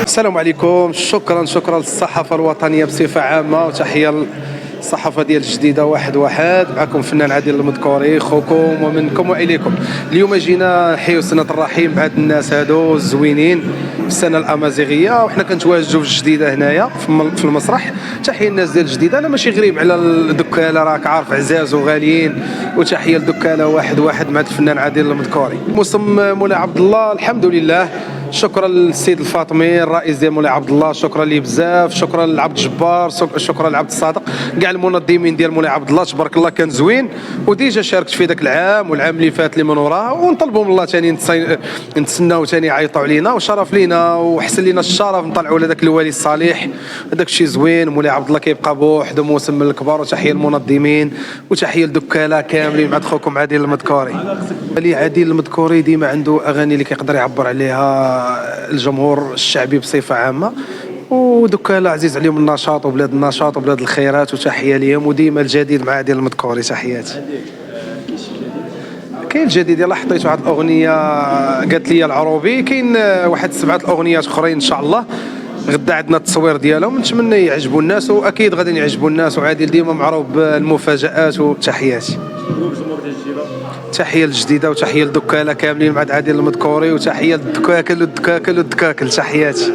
السلام عليكم. شكرا للصحافه الوطنيه بصفه عامه، وتحيه الصحافه ديال الجديده واحد معكم فنان عادل المذكوري، خوكم ومنكم واليكم. اليوم جينا نحيوا سنه الرحيم بعد الناس هادو الزوينين في السنه الامازيغيه، وحنا كنتواجدوا في الجديده هنايا في المسرح. تحيه الناس ديال الجديده، انا ماشي غريب على الدكاله، راك عارف عزاز وغاليين. وتحيه للدكاله واحد مع الفنان عادل المذكوري. موسم مولاي عبد الله الحمد لله. شكرا للسيد الفاطمي الرئيس ديال مولاي عبد الله، شكرا ليه بزاف، شكرا لعبد الجبار، شكرا لعبد الصادق، كاع المنظمين ديال مولاي عبد الله تبارك الله كان زوين. وديجا شاركت في ذاك العام والعام اللي فات اللي من وراه، ونطلبوا من الله ثاني نتسناو ثاني يعيطوا علينا، وشرف لينا وحسن لينا الشرف نطلعوا لذاك الوالي الصالح. هذاك الشيء زوين. مولاي عبد الله كيبقى بوحدو موسم من الكبار. وتحيه المنظمين وتحيه للدكاله كاملين مع خوكم عادل المذكوري. ولي عادل المذكوري ديما عنده اغاني اللي كيقدر يعبر عليها الجمهور الشعبي بصفه عامه، ودكاله عزيز عليهم النشاط وبلاد النشاط وبلاد الخيرات، وتحيه ليهم. وديما الجديد مع عادل المذكوري، تحياتي. كاين الجديد، يلاه حطيت واحد الاغنيه قالت لي العروبي، كاين واحد 7 اغنيات اخرين ان شاء الله غدا عندنا التصوير ديالهم، نتمنى يعجبوا الناس، واكيد غادي يعجبوا الناس. وعادل ديما معروف بالمفاجآت. وتحياتي، تحيه للجديده وتحيه للدكاله كاملين مع عادل المذكوري، وتحيه للدكاكل تحياتي.